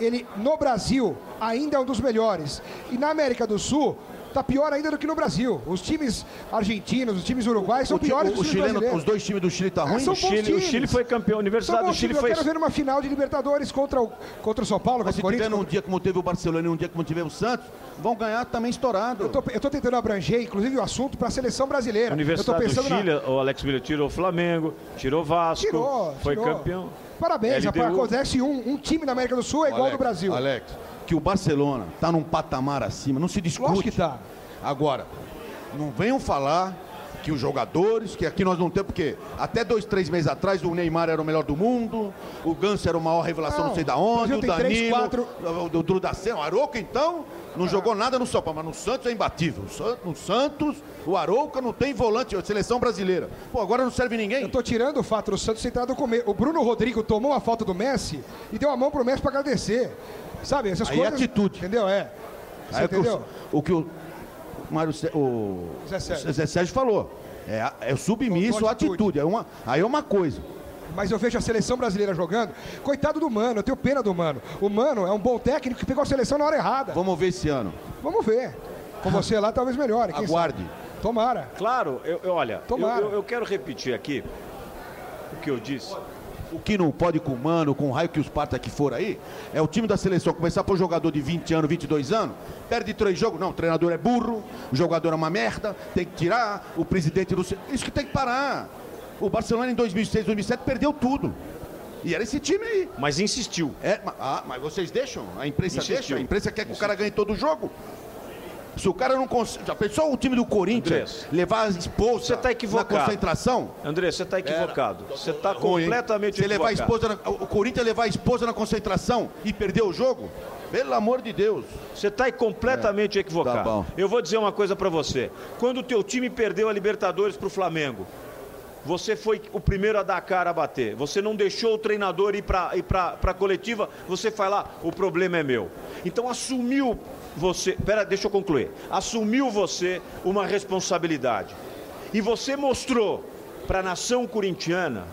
Ele, no Brasil, ainda é um dos melhores. E na América do Sul, tá pior ainda do que no Brasil. Os times argentinos, os times uruguaios são piores que os times brasileiros. Os dois times do Chile tá ruim? São O Chile foi campeão. A Universidade do Chile foi... Eu quero ver uma final de Libertadores contra o São Paulo, Mas contra o se tiver Corinthians. num dia como teve o Barcelona e num dia como teve o Santos, vão ganhar também estourado. Eu tô tentando abranger, inclusive, o assunto para a seleção brasileira. A Universidade do Chile, o Alex Miller tirou o Flamengo, tirou o Vasco, foi campeão. Parabéns, rapaz. Acontece um time na América do Sul é igual ao do Brasil. Alex, que o Barcelona tá num patamar acima, não se discute. Lógico que tá. Agora, não venham falar que os jogadores, que aqui nós não temos, porque até 2, 3 meses atrás o Neymar era o melhor do mundo, o Ganso era a maior revelação não sei da onde, o Danilo, o Drudaceno, o Arouca então, não jogou nada no São Paulo, mas no Santos é imbatível. No Santos, o Arouca não tem volante, seleção brasileira. Pô, agora não serve ninguém. Eu tô tirando o fato do Santos sentado comer. O Bruno Rodrigo tomou uma falta do Messi e deu a mão pro Messi pra agradecer. Sabe, essas aí coisas... é atitude. Entendeu? Você entendeu? O que o Zé Sérgio falou. É submisso à atitude. Aí é uma coisa. Mas eu vejo a seleção brasileira jogando. Coitado do Mano, eu tenho pena do Mano. O Mano é um bom técnico que pegou a seleção na hora errada. Vamos ver esse ano. Vamos ver. Com você lá talvez melhore. Aguarde. Sabe? Tomara. Claro, olha, Tomara. Eu quero repetir aqui o que eu disse. O que não pode com o Mano, com o raio que os parta que for aí, é o time da seleção começar por jogador de 20 anos, 22 anos, perde 3 jogos. Não, o treinador é burro, o jogador é uma merda, tem que tirar, o presidente... Isso que tem que parar. O Barcelona em 2006, 2007 perdeu tudo. E era esse time aí. Mas insistiu. Mas vocês deixam? A imprensa insistiu. deixa? A imprensa quer que o cara ganhe todo o jogo? Se o cara não consegue... Já pensou o time do Corinthians levar a esposa você tá equivocado. na concentração? André, você está equivocado. Você está completamente equivocado. Levar a esposa o Corinthians levar a esposa na concentração e perder o jogo? Pelo amor de Deus. Você está completamente equivocado. Tá bom. Eu vou dizer uma coisa para você. Quando o teu time perdeu a Libertadores para o Flamengo, você foi o primeiro a dar a cara a bater. Você não deixou o treinador ir para a coletiva. Você foi lá, o problema é meu. Então assumiu você... deixa eu concluir. Assumiu você uma responsabilidade. E você mostrou para a nação corintiana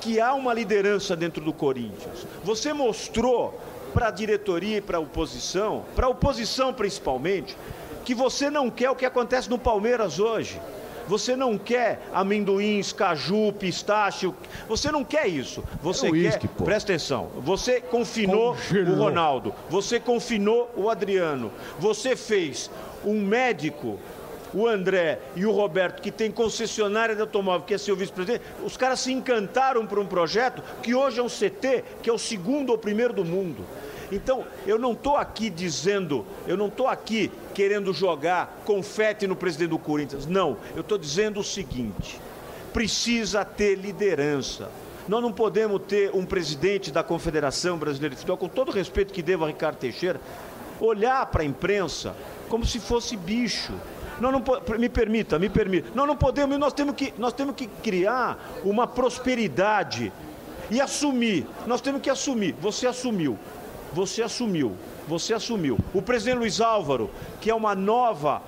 que há uma liderança dentro do Corinthians. Você mostrou para a diretoria e para a oposição principalmente, que você não quer o que acontece no Palmeiras hoje. Você não quer amendoins, caju, pistácio. Você não quer isso. Você quer... Presta atenção. Você confinou o Ronaldo. Você confinou o Adriano. Você fez um médico, o André e o Roberto, que tem concessionária de automóvel, que é seu vice-presidente. Os caras se encantaram por um projeto que hoje é um CT, que é o segundo ou primeiro do mundo. Então, eu não estou aqui querendo jogar confete no presidente do Corinthians. Não, eu estou dizendo o seguinte: precisa ter liderança. Nós não podemos ter um presidente da Confederação Brasileira de Futebol, com todo o respeito que devo a Ricardo Teixeira, olhar para a imprensa como se fosse bicho. Me permita. Nós não podemos, nós temos que criar uma prosperidade e assumir. Nós temos que assumir. Você assumiu. O presidente Luiz Álvaro, que é uma nova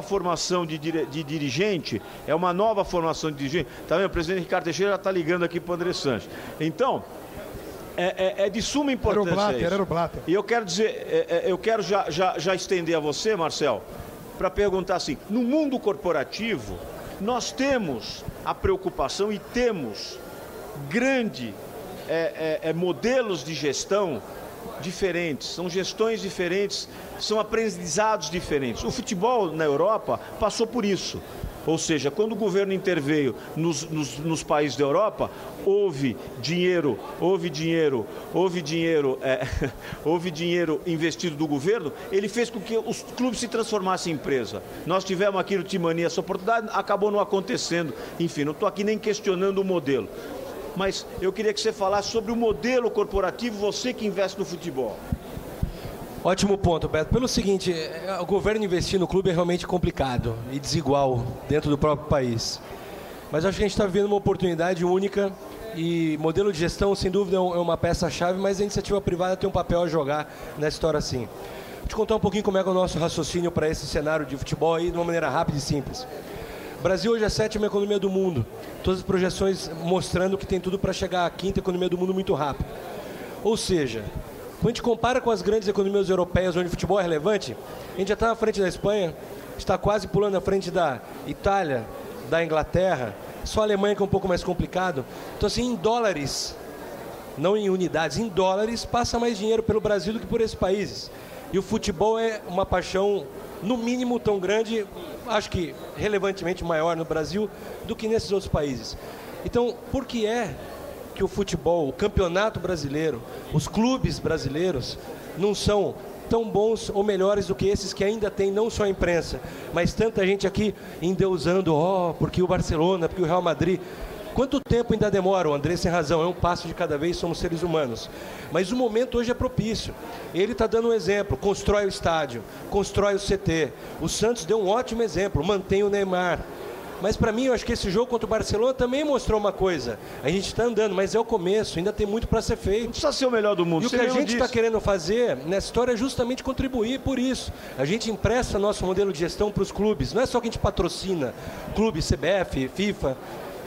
formação de dirigente, Tá vendo? O presidente Ricardo Teixeira já está ligando aqui para o André Sanches. Então, é de suma importância Era o Blatter. E eu quero dizer, eu quero já estender a você, Marcel, para perguntar assim, no mundo corporativo, nós temos a preocupação e temos modelos de gestão diferentes, são gestões diferentes, são aprendizados diferentes. O futebol na Europa passou por isso. Ou seja, quando o governo interveio nos países da Europa, houve dinheiro investido do governo, ele fez com que os clubes se transformassem em empresa. Nós tivemos aqui no Timani essa oportunidade, acabou não acontecendo. Enfim, não estou aqui nem questionando o modelo. Mas eu queria que você falasse sobre o modelo corporativo, você que investe no futebol. Ótimo ponto, Beto. Pelo seguinte, o governo investir no clube é realmente complicado e desigual dentro do próprio país. Mas acho que a gente está vivendo uma oportunidade única e modelo de gestão, sem dúvida, é uma peça-chave, mas a iniciativa privada tem um papel a jogar nessa história sim. Vou te contar um pouquinho como é que é o nosso raciocínio para esse cenário de futebol aí, de uma maneira rápida e simples. O Brasil hoje é a 7ª economia do mundo. Todas as projeções mostrando que tem tudo para chegar à 5ª economia do mundo muito rápido. Ou seja, quando a gente compara com as grandes economias europeias onde o futebol é relevante, a gente já está na frente da Espanha, está quase pulando na frente da Itália, da Inglaterra, só a Alemanha que é um pouco mais complicado. Então, assim, em dólares, não em unidades, em dólares, passa mais dinheiro pelo Brasil do que por esses países. E o futebol é uma paixão, no mínimo, tão grande, acho que relevantemente maior no Brasil do que nesses outros países. Então, por que é que o futebol, o campeonato brasileiro, os clubes brasileiros não são tão bons ou melhores do que esses que ainda tem não só a imprensa, mas tanta gente aqui endeusando, porque o Barcelona, porque o Real Madrid. Quanto tempo ainda demora? O André tem razão, é um passo de cada vez, somos seres humanos. Mas o momento hoje é propício. Ele está dando um exemplo, constrói o estádio, constrói o CT. O Santos deu um ótimo exemplo, mantém o Neymar. Mas para mim, eu acho que esse jogo contra o Barcelona também mostrou uma coisa. A gente está andando, mas é o começo, ainda tem muito para ser feito. Não precisa ser o melhor do mundo. E o que a gente está querendo fazer nessa história é justamente contribuir por isso. A gente empresta nosso modelo de gestão para os clubes. Não é só que a gente patrocina clube, CBF, FIFA.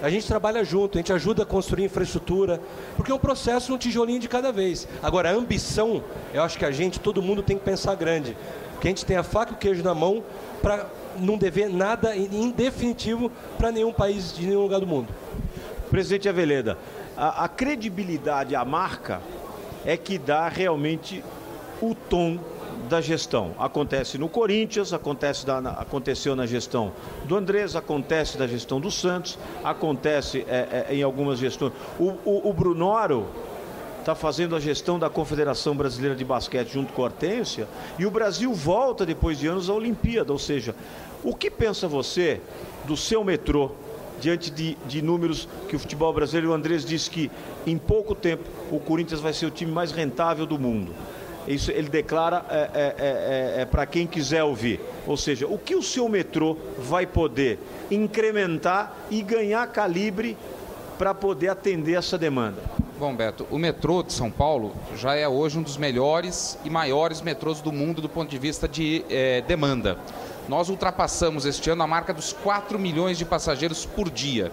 A gente trabalha junto, a gente ajuda a construir infraestrutura, porque é um processo, um tijolinho de cada vez. Agora, a ambição, eu acho que todo mundo tem que pensar grande. Porque a gente tem a faca e o queijo na mão para não dever nada em definitivo para nenhum país de nenhum lugar do mundo. Presidente Aveleda, a credibilidade, a marca, é que dá realmente o tom da gestão. Acontece no Corinthians, aconteceu na gestão do Andrés, acontece na gestão do Santos, acontece em algumas gestões. O Brunoro está fazendo a gestão da Confederação Brasileira de Basquete junto com a Hortência, e o Brasil volta depois de anos à Olimpíada. Ou seja, o que pensa você do seu metrô diante de números que o futebol brasileiro, o Andrés disse que em pouco tempo o Corinthians vai ser o time mais rentável do mundo? Isso ele declara para quem quiser ouvir. Ou seja, o que o seu metrô vai poder incrementar e ganhar calibre para poder atender essa demanda? Bom, Beto, o metrô de São Paulo já é hoje um dos melhores e maiores metrôs do mundo do ponto de vista de demanda. Nós ultrapassamos este ano a marca dos 4 milhões de passageiros por dia.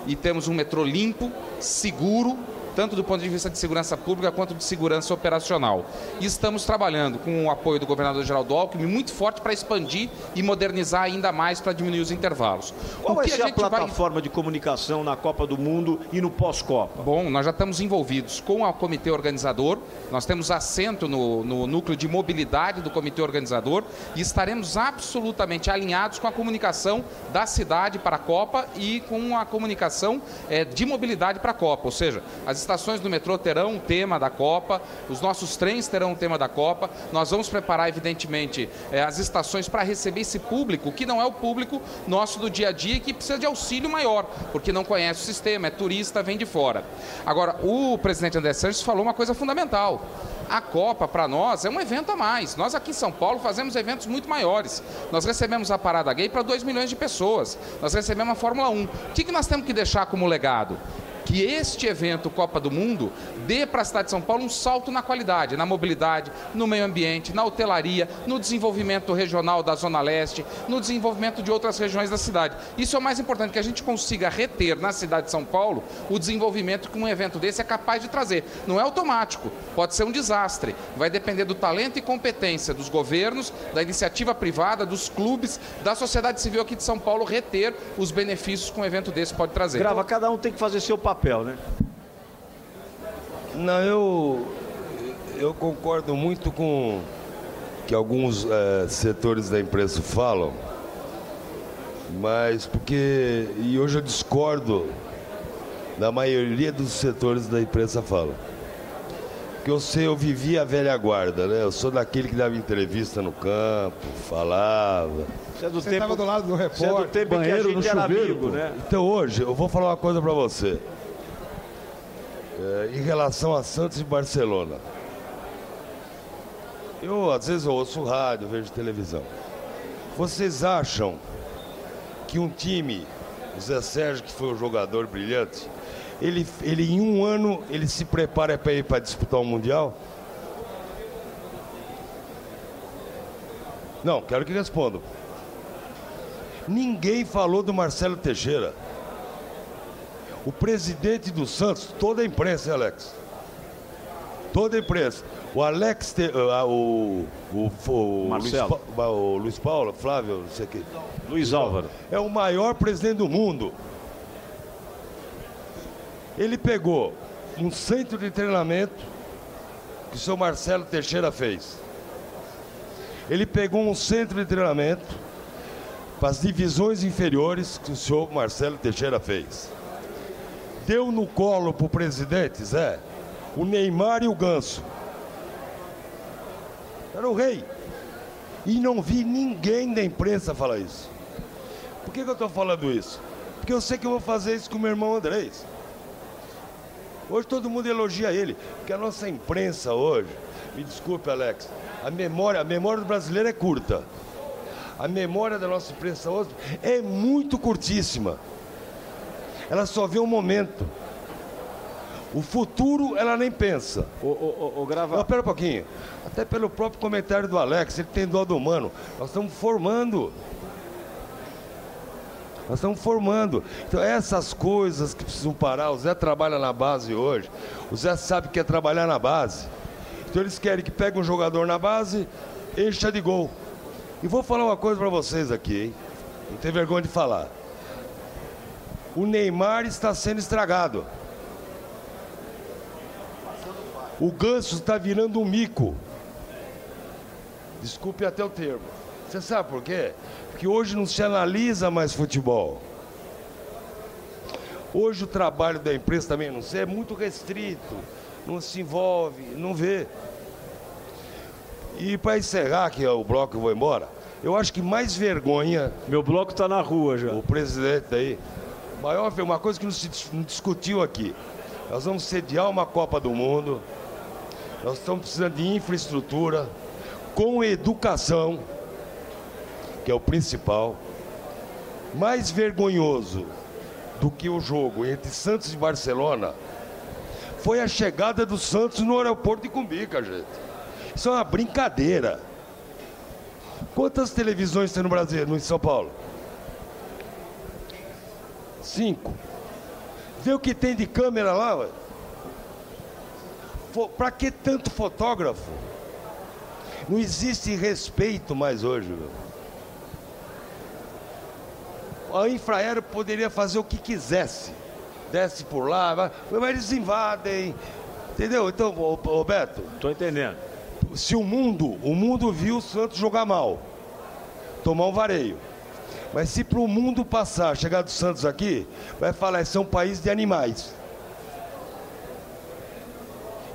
E temos um metrô limpo, seguro, tanto do ponto de vista de segurança pública quanto de segurança operacional. E estamos trabalhando com o apoio do governador Geraldo Alckmin muito forte para expandir e modernizar ainda mais para diminuir os intervalos. Qual vai ser a plataforma de comunicação na Copa do Mundo e no pós-Copa? Bom, nós já estamos envolvidos com o comitê organizador, nós temos assento no núcleo de mobilidade do comitê organizador e estaremos absolutamente alinhados com a comunicação da cidade para a Copa e com a comunicação de mobilidade para a Copa, ou seja, as estações do metrô terão um tema da Copa, os nossos trens terão um tema da Copa, nós vamos preparar, evidentemente, as estações para receber esse público, que não é o público nosso do dia a dia e que precisa de auxílio maior, porque não conhece o sistema, é turista, vem de fora. Agora, o presidente André Sanches falou uma coisa fundamental. A Copa, para nós, é um evento a mais. Nós aqui em São Paulo fazemos eventos muito maiores. Nós recebemos a Parada Gay para 2 milhões de pessoas. Nós recebemos a Fórmula 1. O que nós temos que deixar como legado? Que este evento Copa do Mundo dê para a cidade de São Paulo um salto na qualidade, na mobilidade, no meio ambiente, na hotelaria, no desenvolvimento regional da Zona Leste, no desenvolvimento de outras regiões da cidade. Isso é o mais importante, que a gente consiga reter na cidade de São Paulo o desenvolvimento que um evento desse é capaz de trazer. Não é automático, pode ser um desastre. Vai depender do talento e competência dos governos, da iniciativa privada, dos clubes, da sociedade civil aqui de São Paulo reter os benefícios que um evento desse pode trazer. Grava, cada um tem que fazer seu papel, né? Não, eu concordo muito com que alguns setores da imprensa falam, mas e hoje eu discordo da maioria dos setores da imprensa falam. Porque eu vivi a velha guarda, né? Eu sou daquele que dava entrevista no campo, falava. Você estava do lado do repórter. Você é do tempo que a gente era amigo, né? Então hoje, eu vou falar uma coisa para você. Em relação a Santos e Barcelona. Às vezes eu ouço rádio, vejo televisão. Vocês acham que um time, o Zé Sérgio, que foi um jogador brilhante, ele em um ano, ele se prepara para ir para disputar um Mundial? Não, quero que respondam. Ninguém falou do Marcelo Teixeira. O presidente do Santos, toda a imprensa, Alex. Toda a imprensa. O Alex, Marcelo. O Luiz Paulo, Flávio, não sei o quê. Luiz Álvaro. É o maior presidente do mundo. Ele pegou um centro de treinamento que o senhor Marcelo Teixeira fez. Ele pegou um centro de treinamento para as divisões inferiores que o senhor Marcelo Teixeira fez. Deu no colo para o presidente, Zé, o Neymar e o Ganso. Era o rei. E não vi ninguém da imprensa falar isso. Por que eu estou falando isso? Porque eu sei que eu vou fazer isso com o meu irmão Andrés. Hoje todo mundo elogia ele, porque a nossa imprensa hoje, me desculpe, Alex, a memória do brasileiro é curta. A memória da nossa imprensa hoje é muito curtíssima. Ela só vê um momento. O futuro ela nem pensa. Grava. Espera um pouquinho. Até pelo próprio comentário do Alex, ele tem dó do humano. Nós estamos formando. Nós estamos formando. Então, essas coisas que precisam parar. O Zé trabalha na base hoje. O Zé sabe que é trabalhar na base. Então, eles querem que pegue um jogador na base, encha de gol. E vou falar uma coisa para vocês aqui, hein? Não tem vergonha de falar. O Neymar está sendo estragado. O Ganso está virando um mico. Desculpe até o termo. Você sabe por quê? Porque hoje não se analisa mais futebol. Hoje o trabalho da imprensa também, não sei, é muito restrito. Não se envolve, não vê. E para encerrar, que é o bloco que eu vou embora, eu acho que mais vergonha... Meu bloco está na rua já. O presidente aí. Maior, uma coisa que não discutiu aqui. Nós vamos sediar uma Copa do Mundo. Nós estamos precisando de infraestrutura, com educação, que é o principal. Mais vergonhoso do que o jogo entre Santos e Barcelona foi a chegada do Santos no aeroporto de Cumbica, gente. Isso é uma brincadeira. Quantas televisões tem no Brasil, no São Paulo? 5. Vê o que tem de câmera lá, ué. Pra que tanto fotógrafo? Não existe respeito mais hoje, meu. A Infraero poderia fazer o que quisesse. Desce por lá, mas eles invadem. Entendeu? Então, Roberto... Tô entendendo. Se o mundo viu o Santos jogar mal, tomar um vareio. Mas se pro mundo passar, chegar do Santos aqui, vai falar, esse é um país de animais.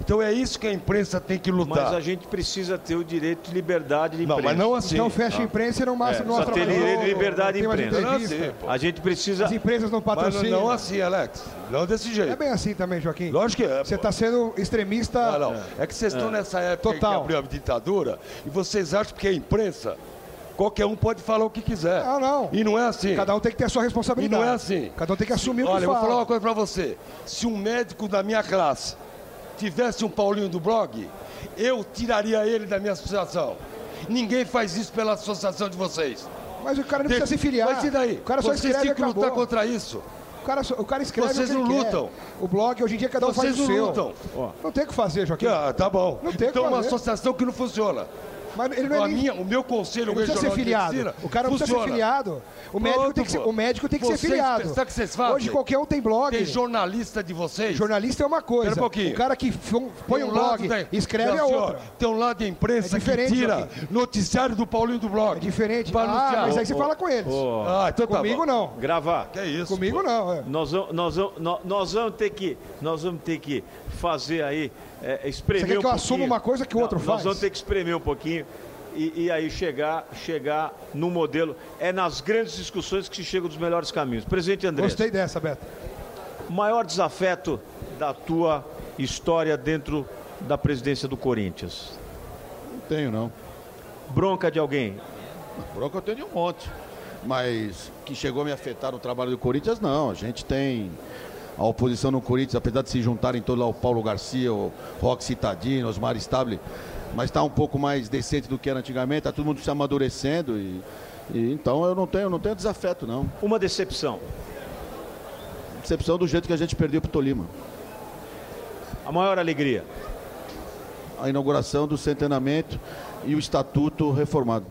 Então é isso que a imprensa tem que lutar. Mas a gente precisa ter o direito de liberdade de imprensa. Não, mas não assim. Então fecha a imprensa e não mostra Só ter direito de liberdade de imprensa. Não assim, a gente precisa... As empresas não patrocinam. Mas não assim, Alex. Não desse jeito. É bem assim também, Joaquim. Lógico que é. Você está sendo extremista. Não. É que vocês estão nessa época Total. que abriu a ditadura e vocês acham que a imprensa, qualquer um pode falar o que quiser. Não. E não é assim. Cada um tem que ter a sua responsabilidade. E não é assim. Cada um tem que assumir o que Olha, eu fala. vou falar uma coisa pra você. Se um médico da minha classe tivesse um Paulinho do blog, eu tiraria ele da minha associação. Ninguém faz isso pela associação de vocês. Mas o cara não precisa se filiar. Mas e daí? O cara só vocês escreve têm que e lutar acabou. contra isso. O cara escreve Vocês o que não ele lutam. quer. O blog, hoje em dia, cada um faz Vocês o não seu. lutam. Não tem o que fazer, Joaquim. Tá bom. Não tem o que então uma fazer. associação que não funciona. Mas ele não é nem... O meu conselho Ele precisa ser regional de filiado. medicina O cara não precisa ser funciona. filiado. O médico tem que ser filiado. Sabe o que vocês fazem? Hoje qualquer um tem blog. Tem jornalista de vocês. Jornalista é uma coisa. Espera um pouquinho. O cara que põe um blog, escreve a outra. Tem um lado da imprensa É diferente, que tira Joaquim. noticiário do Paulinho do blog. É diferente. Pra anunciar. Mas aí você fala com eles. Então tá Comigo bom. não. Gravar. Que é isso? Comigo pô. não. Nós vamos ter que fazer aí, espremer Você quer um que eu pouquinho. assuma uma coisa que o outro Nós faz? vamos ter que espremer um pouquinho e aí chegar no modelo. É nas grandes discussões que se chega dos melhores caminhos. Presidente André. Gostei dessa, Beto. Maior desafeto da tua história dentro da presidência do Corinthians? Não tenho, não. Bronca de alguém? Bronca eu tenho de um monte. Mas que chegou a me afetar no trabalho do Corinthians, não. A gente tem a oposição no Corinthians, apesar de se juntarem todos lá, o Paulo Garcia, o Roque Citadino, Osmar Stable, mas está um pouco mais decente do que era antigamente, está todo mundo se amadurecendo e então eu não tenho desafeto, não. Uma decepção? Decepção do jeito que a gente perdeu pro Tolima. A maior alegria? a inauguração do centenamento e o estatuto reformado.